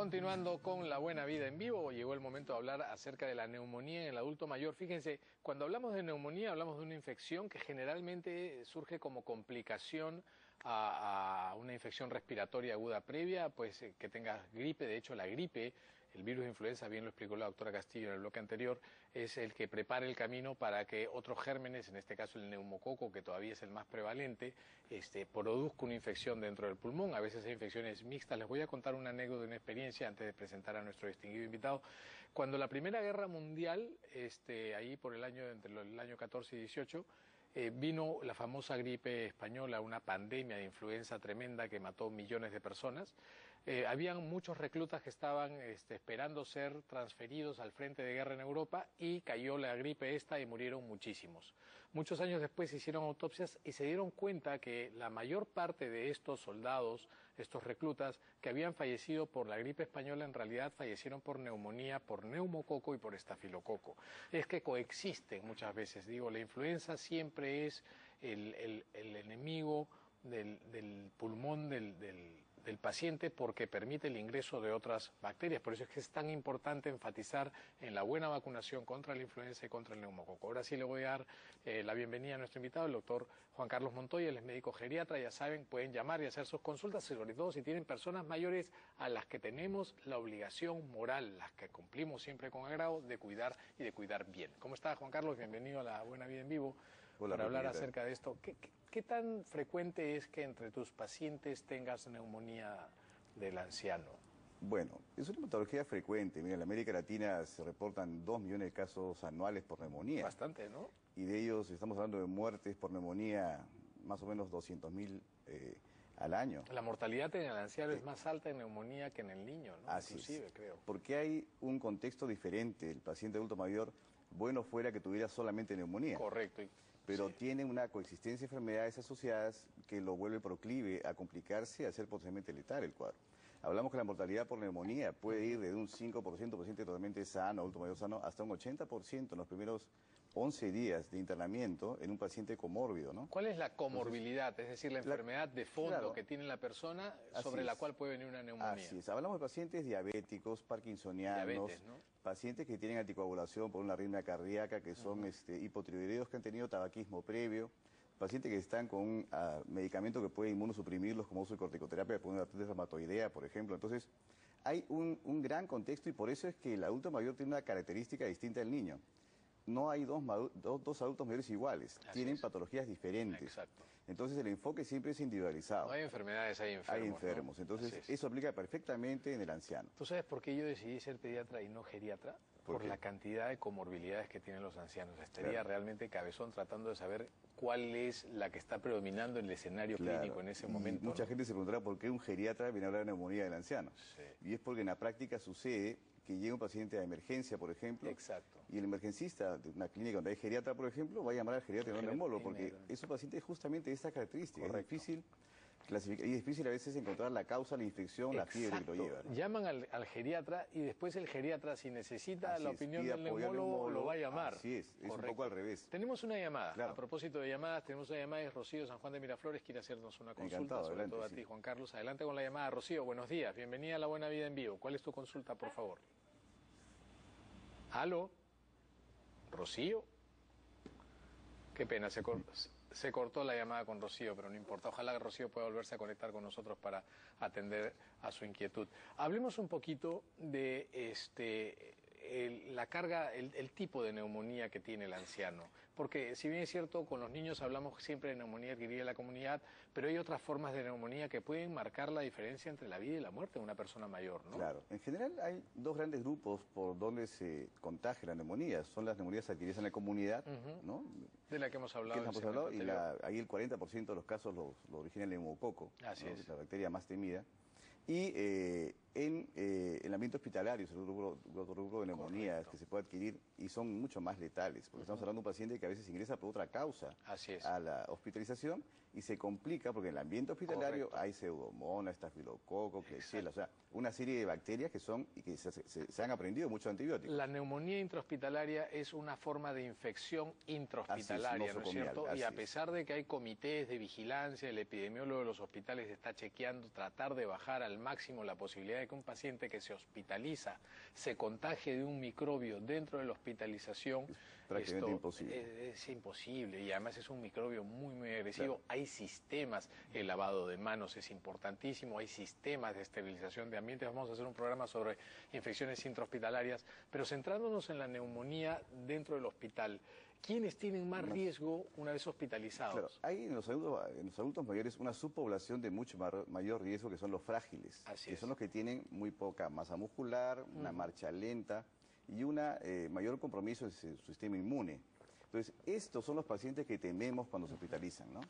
Continuando con La Buena Vida en Vivo, llegó el momento de hablar acerca de la neumonía en el adulto mayor. Fíjense, cuando hablamos de neumonía hablamos de una infección que generalmente surge como complicación a una infección respiratoria aguda previa, pues que tengas gripe. De hecho, la gripe, el virus de influenza, bien lo explicó la doctora Castillo en el bloque anterior, es el que prepara el camino para que otros gérmenes, en este caso el neumococo, que todavía es el más prevalente, produzca una infección dentro del pulmón. A veces hay infecciones mixtas. Les voy a contar una anécdota de una experiencia antes de presentar a nuestro distinguido invitado. Cuando la Primera Guerra Mundial, ahí por el año, entre el año 14 y 18, vino la famosa gripe española, una pandemia de influenza tremenda que mató millones de personas. Habían muchos reclutas que estaban esperando ser transferidos al frente de guerra en Europa y cayó la gripe y murieron muchísimos. Muchos años después se hicieron autopsias y se dieron cuenta que la mayor parte de estos soldados, estos reclutas que habían fallecido por la gripe española, en realidad fallecieron por neumonía, por neumococo y por estafilococo. Es que coexisten muchas veces. Digo, la influenza siempre es el enemigo del pulmón del paciente porque permite el ingreso de otras bacterias. Por eso es que es tan importante enfatizar en la buena vacunación contra la influenza y contra el neumococo. Ahora sí le voy a dar la bienvenida a nuestro invitado, el doctor Juan Carlos Montoya. Él es médico geriatra. Ya saben, pueden llamar y hacer sus consultas, sobre todo si tienen personas mayores a las que tenemos la obligación moral, las que cumplimos siempre con agrado, de cuidar y de cuidar bien. ¿Cómo está, Juan Carlos? Bienvenido a La Buena Vida en Vivo. Hola, para hablar acerca de esto. ¿Qué tan frecuente es que entre tus pacientes tengas neumonía del anciano? Bueno, es una patología frecuente. Mira, en la América Latina se reportan 2 millones de casos anuales por neumonía. Bastante, ¿no? Y de ellos estamos hablando de muertes por neumonía, más o menos 200.000 al año. La mortalidad en el anciano es más alta en neumonía que en el niño, ¿no? Así Inclusive, es. creo. Porque hay un contexto diferente. El paciente adulto mayor, bueno fuera que tuviera solamente neumonía. Correcto. Pero sí, tiene una coexistencia de enfermedades asociadas que lo vuelve proclive a complicarse y a ser potencialmente letal el cuadro. Hablamos que la mortalidad por neumonía puede ir de un 5% paciente totalmente sano, adulto mayor sano, hasta un 80% en los primeros 11 días de internamiento en un paciente comórbido, ¿no? ¿Cuál es la comorbilidad? Es decir, la enfermedad de fondo claro, que tiene la persona sobre la cual puede venir una neumonía. Así es. Hablamos de pacientes diabéticos, parkinsonianos, Diabetes, ¿no? Pacientes que tienen anticoagulación por una arritmia cardíaca, que son hipotiroideos, que han tenido tabaquismo previo, pacientes que están con un medicamento que puede inmunosuprimirlos, como uso de corticoterapia por una artritis reumatoidea, por ejemplo. Entonces, hay un gran contexto y por eso es que el adulto mayor tiene una característica distinta del niño. No hay dos adultos mayores iguales, tienen patologías diferentes. Exacto. Entonces el enfoque siempre es individualizado. No hay enfermedades, hay enfermos. Hay enfermos, ¿no? Entonces eso aplica perfectamente en el anciano. ¿Tú sabes por qué yo decidí ser pediatra y no geriatra? Por la cantidad de comorbilidades que tienen los ancianos. Estaría realmente cabezón tratando de saber cuál es la que está predominando en el escenario clínico en ese momento. Mucha gente se preguntará por qué un geriatra viene a hablar de neumonía del anciano. Sí. Y es porque en la práctica sucede que llega un paciente a emergencia, por ejemplo, exacto, y el emergencista de una clínica donde hay geriatra, por ejemplo, va a llamar al geriatra y no al neumólogo, porque es un paciente justamente de esta característica. Correcto. Es difícil clasificar, y es difícil a veces encontrar la causa, la infección, la fiebre que lo lleva, ¿no? Llaman al geriatra y después el geriatra, si necesita la opinión del neumólogo, lo va a llamar. Así es un poco al revés. Tenemos una llamada. Claro. A propósito de llamadas, tenemos una llamada de Rocío San Juan de Miraflores, quiere hacernos una consulta, encantado, sobre adelante, todo a ti, Juan Carlos. Adelante con la llamada. Rocío, buenos días, bienvenida a La Buena Vida en Vivo. ¿Cuál es tu consulta, por favor? ¿Aló? ¿Rocío? Qué pena, se cortó la llamada con Rocío, pero no importa. Ojalá que Rocío pueda volverse a conectar con nosotros para atender a su inquietud. Hablemos un poquito de la carga, el tipo de neumonía que tiene el anciano. Porque si bien es cierto, con los niños hablamos siempre de neumonía adquirida en la comunidad, pero hay otras formas de neumonía que pueden marcar la diferencia entre la vida y la muerte de una persona mayor, ¿no? Claro. En general hay dos grandes grupos por donde se contagia la neumonía. Son las neumonías adquiridas en la comunidad, ¿no? De la que hemos hablado. Y ahí el 40% de los casos lo origina el neumococo. Así es. La bacteria más temida. Y en el ambiente hospitalario es el otro grupo de neumonías que se puede adquirir y son mucho más letales, porque estamos hablando de un paciente que a veces ingresa por otra causa a la hospitalización y se complica porque en el ambiente hospitalario hay pseudomonas, estafilococo, klebsiella, o sea, una serie de bacterias que son y que se han aprendido muchos antibióticos. La neumonía intrahospitalaria es una forma de infección intrahospitalaria, ¿no es cierto? Y a pesar de que hay comités de vigilancia, el epidemiólogo de los hospitales está chequeando, tratar de bajar al máximo la posibilidad de que un paciente que se hospitaliza se contagie de un microbio dentro de la hospitalización, prácticamente imposible. Es imposible, y además es un microbio muy agresivo. Claro. Hay sistemas, el lavado de manos es importantísimo, hay sistemas de esterilización de ambientes. Vamos a hacer un programa sobre infecciones intrahospitalarias, pero centrándonos en la neumonía dentro del hospital, ¿quiénes tienen más riesgo una vez hospitalizados? Claro, hay en los adultos mayores una subpoblación de mucho mayor riesgo, que son los frágiles, que son los que tienen muy poca masa muscular, una marcha lenta y una mayor compromiso en su sistema inmune. Entonces, estos son los pacientes que tememos cuando se hospitalizan, ¿no?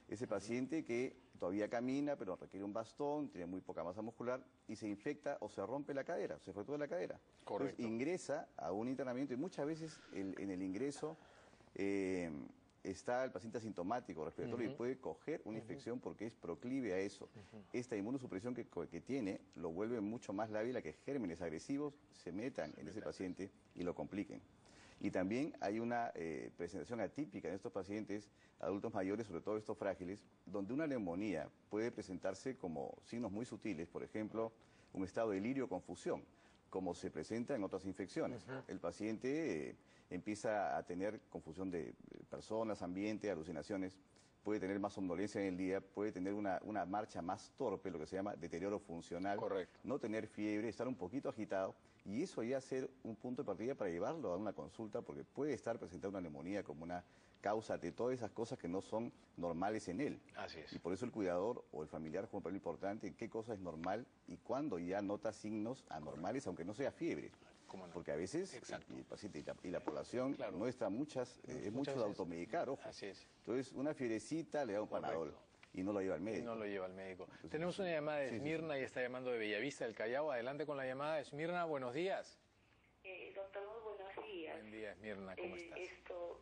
Ese paciente que todavía camina, pero requiere un bastón, tiene muy poca masa muscular y se infecta o se rompe la cadera, se fractura la cadera. Correcto. Entonces, ingresa a un internamiento y muchas veces en el ingreso está el paciente asintomático respiratorio y puede coger una infección porque es proclive a eso. Esta inmunosupresión que tiene lo vuelve mucho más lábil a que gérmenes agresivos se metan en ese paciente y lo compliquen. Y también hay una presentación atípica en estos pacientes adultos mayores, sobre todo estos frágiles, donde una neumonía puede presentarse como signos muy sutiles, por ejemplo, un estado de delirio o confusión, como se presenta en otras infecciones. El paciente empieza a tener confusión de personas, ambiente, alucinaciones, puede tener más somnolencia en el día, puede tener una marcha más torpe, lo que se llama deterioro funcional, no tener fiebre, estar un poquito agitado, y eso ya ser un punto de partida para llevarlo a una consulta, porque puede estar presentando una neumonía como una causa de todas esas cosas que no son normales en él. Así es. Y por eso el cuidador o el familiar juega un papel importante en qué cosa es normal y cuándo ya nota signos anormales, aunque no sea fiebre. ¿Cómo no? Porque a veces el paciente y la población muestra es mucho de automedicar, ojo. Así es. Entonces, una fiebrecita le da un Panadol y no lo lleva al médico. Y no lo lleva al médico. Entonces, tenemos una llamada de Esmirna y está llamando de Bellavista del Callao. Adelante con la llamada. Esmirna, buenos días. Doctor, muy buenos días. Buen día, Esmirna, ¿cómo estás?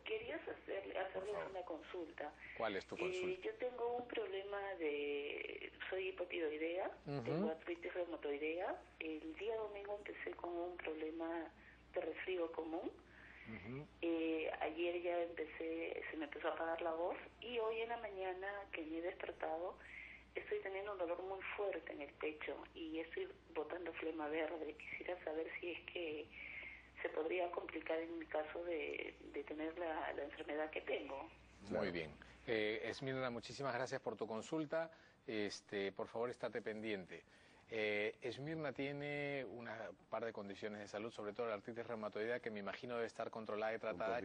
Quería hacerles una consulta. ¿Cuál es tu consulta? Yo tengo un problema soy hipotiroidea, tengo artritis reumatoidea. El día domingo empecé con un problema de resfrío común. Ayer ya se me empezó a apagar la voz y hoy en la mañana que me he despertado estoy teniendo un dolor muy fuerte en el pecho y estoy botando flema verde. Quisiera saber si es que se podría complicar en mi caso de tener la enfermedad que tengo. Muy bien. Esmirna, muchísimas gracias por tu consulta. Por favor, estate pendiente. Esmirna tiene una par de condiciones de salud, sobre todo la artritis reumatoidea, que me imagino debe estar controlada y tratada,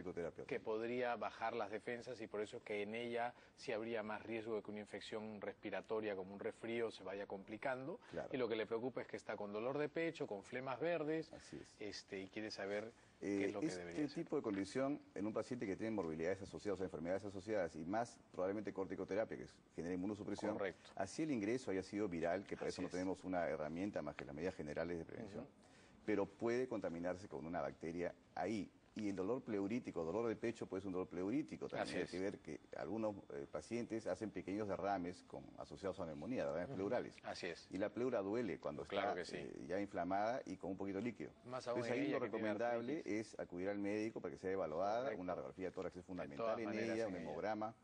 que podría bajar las defensas, y por eso es que en ella sí habría más riesgo de que una infección respiratoria como un resfrío se vaya complicando. Y lo que le preocupa es que está con dolor de pecho, con flemas verdes, y quiere saber qué es lo que debería hacer. Este tipo de condición en un paciente que tiene morbilidades asociadas o enfermedades asociadas y más probablemente corticoterapia, que genera inmunosupresión, así el ingreso haya sido viral, que para eso no tenemos una herramienta más que las medidas generales de prevención, pero puede contaminarse con una bacteria ahí. Y el dolor pleurítico, dolor de pecho, puede ser un dolor pleurítico. También hay que ver que algunos pacientes hacen pequeños derrames asociados a neumonía, derrames pleurales. Así es. Y la pleura duele cuando está ya inflamada y con un poquito de líquido. Entonces ahí lo recomendable es acudir al médico para que sea evaluada. Una radiografía de tórax es fundamental en ella, un hemograma,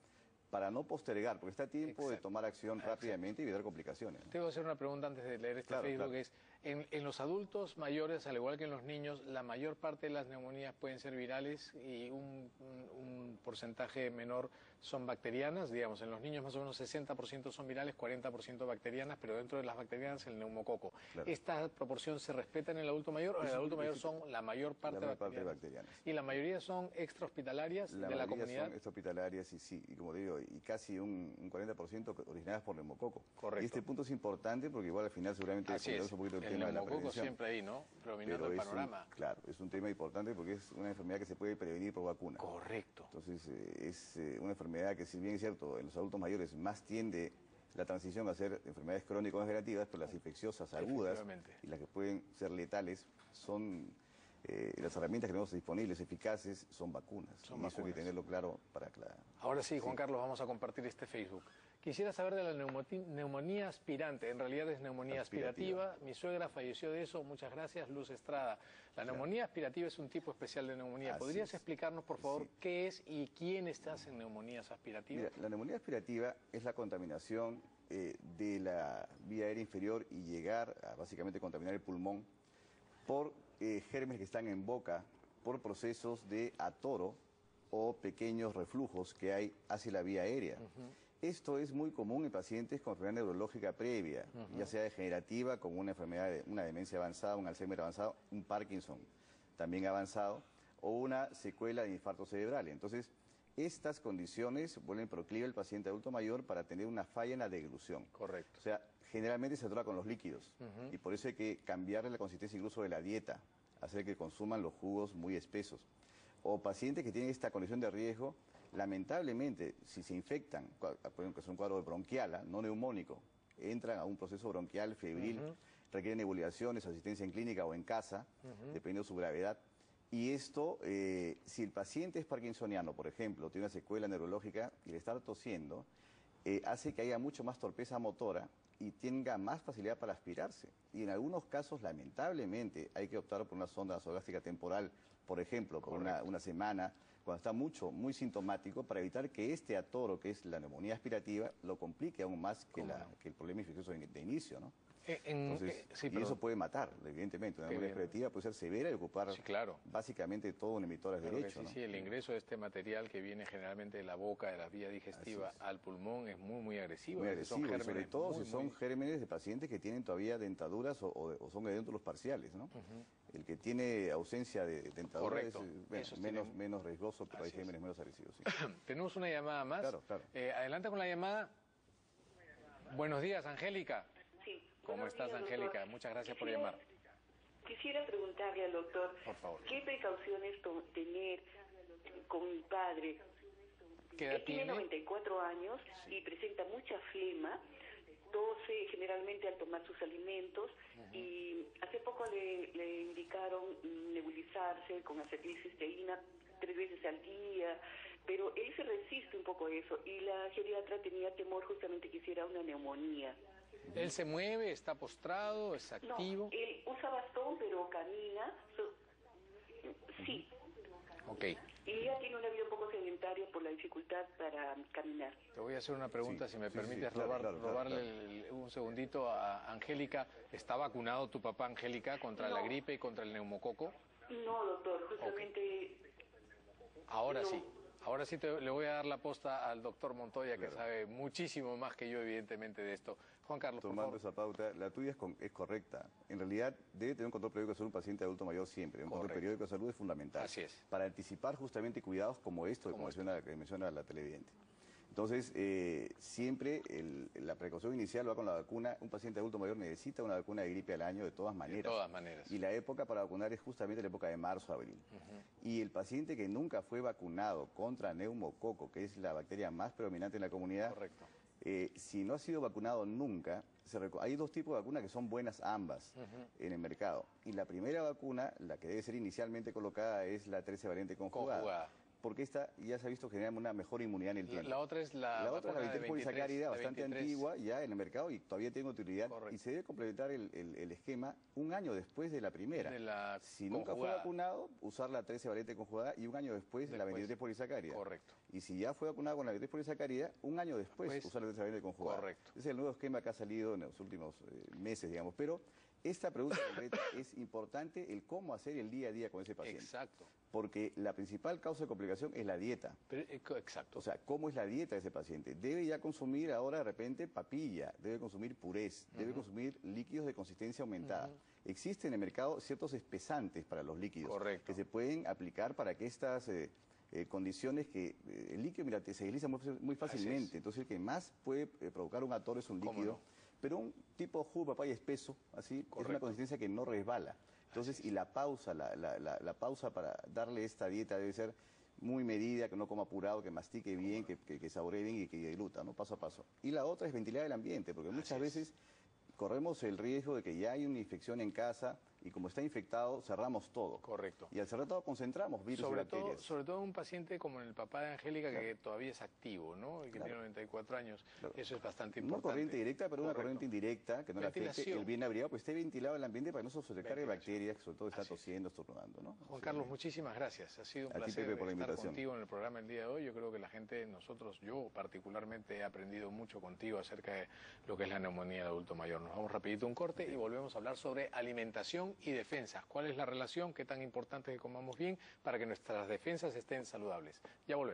para no postergar, porque está a tiempo de tomar acción rápidamente y evitar complicaciones. Te voy a hacer una pregunta antes de leer Facebook, que es, en los adultos mayores, al igual que en los niños, la mayor parte de las neumonías pueden ser virales y un porcentaje menor son bacterianas. Digamos, en los niños más o menos 60% son virales, 40% bacterianas, pero dentro de las bacterianas el neumococo. ¿Esta proporción se respeta en el adulto mayor o en el adulto mayor son la mayor parte bacterianas? ¿Y la mayoría son extrahospitalarias de la comunidad? La mayoría son extrahospitalarias y como digo, y casi un 40% originadas por neumococo. Correcto. Y este punto es importante porque igual al final seguramente es un poquito el tema de la prevención. Siempre ahí, ¿no? Dominando el panorama. Claro, es un tema importante porque es una enfermedad que se puede prevenir por vacuna. Correcto. Entonces es una enfermedad que, si bien es cierto, en los adultos mayores más tiende la transición a ser enfermedades crónico-degenerativas, pero las infecciosas agudas y las que pueden ser letales son... las herramientas que tenemos disponibles, eficaces, son vacunas. Y eso hay que tenerlo claro para claro. Ahora sí, Juan Carlos, vamos a compartir este Facebook. Quisiera saber de la neumonía aspirante. En realidad es neumonía aspirativa. Mi suegra falleció de eso. Muchas gracias, Luz Estrada. La neumonía aspirativa es un tipo especial de neumonía. ¿Podrías explicarnos, por favor, qué es y quién está en neumonías aspirativas? Mira, la neumonía aspirativa es la contaminación de la vía aérea inferior y llegar a básicamente contaminar el pulmón por gérmenes que están en boca, por procesos de atoro o pequeños reflujos que hay hacia la vía aérea. Esto es muy común en pacientes con enfermedad neurológica previa, ya sea degenerativa, como una enfermedad, una demencia avanzada, un Alzheimer avanzado, un Parkinson también avanzado, o una secuela de infarto cerebral. Entonces, estas condiciones vuelven proclive al paciente adulto mayor para tener una falla en la deglución. Correcto. O sea, generalmente se atora con los líquidos y por eso hay que cambiarle la consistencia incluso de la dieta, hacer que consuman los jugos muy espesos. O pacientes que tienen esta condición de riesgo, lamentablemente, si se infectan, por ejemplo, que es un cuadro bronquial, no neumónico, entran a un proceso bronquial, febril, requieren nebulizaciones, asistencia en clínica o en casa, dependiendo de su gravedad. Y esto, si el paciente es parkinsoniano, por ejemplo, tiene una secuela neurológica y le está tosiendo, hace que haya mucho más torpeza motora y tenga más facilidad para aspirarse. Y en algunos casos, lamentablemente, hay que optar por una sonda nasogástrica temporal, por ejemplo, por una semana, cuando está muy sintomático, para evitar que este atoro, que es la neumonía aspirativa, lo complique aún más que el problema infeccioso de inicio, ¿no? Entonces, y eso puede matar, evidentemente. Una neumonía aspirativa puede ser severa y ocupar básicamente todo un emitor derecho, ¿no? Sí, el ingreso de este material que viene generalmente de la boca, de la vía digestiva al pulmón es muy agresivo. Muy agresivo, y sobre todo si son gérmenes de pacientes que tienen todavía dentaduras o son edéntulos parciales, ¿no? El que tiene ausencia de dentadura es menos riesgoso, pero hay gérmenes menos agresivos. Sí. Tenemos una llamada más. Claro. Adelante con la llamada. Buenos días, Angélica. Sí. ¿Cómo estás, Angélica? Muchas gracias por llamar. Quisiera preguntarle al doctor, por favor, ¿qué precauciones tener con mi padre? Él tiene 94 años y presenta mucha flema, tose generalmente al tomar sus alimentos y hace poco le indicaron nebulizarse con acetilcisteína 3 veces al día, pero él se resiste un poco a eso y la geriatra tenía temor justamente que hiciera una neumonía. ¿Él se mueve, está postrado, es activo? No, él usa bastón pero camina, sí. Ok. Y ya tiene una vida un poco sedentaria por la dificultad para caminar. Te voy a hacer una pregunta, si me permites robarle un segundito a Angélica. ¿Está vacunado tu papá, Angélica, contra la gripe y contra el neumococo? No, doctor, justamente... Ahora sí. Ahora sí le voy a dar la posta al doctor Montoya, que sabe muchísimo más que yo, evidentemente, de esto. Juan Carlos, tomando esa pauta, la tuya es correcta. En realidad, debe tener un control periódico de salud un paciente adulto mayor siempre. Un control periódico de salud es fundamental. Así es. Para anticipar justamente cuidados como esto, como menciona la televidente. Entonces, siempre la precaución inicial va con la vacuna. Un paciente adulto mayor necesita una vacuna de gripe al año de todas maneras. De todas maneras. Y la época para vacunar es justamente la época de marzo, abril. Y el paciente que nunca fue vacunado contra neumococo, que es la bacteria más predominante en la comunidad, si no ha sido vacunado nunca, hay 2 tipos de vacunas que son buenas ambas en el mercado. Y la primera vacuna, la que debe ser inicialmente colocada, es la 13 valente conjugada. Porque esta ya se ha visto generar una mejor inmunidad en el tiempo. La otra es la 23 polisacárida, bastante antigua ya en el mercado y todavía tiene utilidad. Y se debe complementar el esquema un año después de la primera. Si nunca fue vacunado, usar la 13 valente conjugada y un año después la 23 polisacárida. Correcto. Y si ya fue vacunado con la 23 polisacárida, un año después usar la 13 valente conjugada. Correcto. Ese es el nuevo esquema que ha salido en los últimos meses, digamos. Pero esta pregunta concreta es importante, el cómo hacer el día a día con ese paciente. Exacto. Porque la principal causa de complicación es la dieta. Exacto. O sea, ¿cómo es la dieta de ese paciente? Debe ya consumir ahora de repente papilla, debe consumir purés, debe consumir líquidos de consistencia aumentada. Existen en el mercado ciertos espesantes para los líquidos que se pueden aplicar para que estas condiciones que el líquido, mira, se desliza muy fácilmente. Entonces el que más puede provocar un atoro es un líquido. Pero un tipo jugo de papaya espeso, así, es una consistencia que no resbala. Entonces, y la pausa para darle esta dieta debe ser muy medida, que no coma apurado, que mastique bien, que saboree bien y que diluta, ¿no? Paso a paso. Y la otra es ventilar el ambiente, porque muchas veces corremos el riesgo de que ya hay una infección en casa, y como está infectado, cerramos todo. Correcto. Y al cerrar todo concentramos virus y bacterias. Sobre todo un paciente como el papá de Angélica, que todavía es activo, ¿no? Y que tiene 94 años. Eso es bastante importante. Una corriente directa, pero una corriente indirecta, que no le afecte. El bien abrigado, pues esté ventilado el ambiente para que no se sobrecargue bacterias, que sobre todo está tosiendo, estornudando, ¿no? Juan Carlos, muchísimas gracias. Ha sido un placer estar contigo en el programa el día de hoy. Yo creo que la gente, nosotros, yo particularmente he aprendido mucho contigo acerca de lo que es la neumonía de adulto mayor. Nos vamos rapidito a un corte y volvemos a hablar sobre alimentación y defensas. ¿Cuál es la relación? ¿Qué tan importante es que comamos bien para que nuestras defensas estén saludables? Ya volvemos.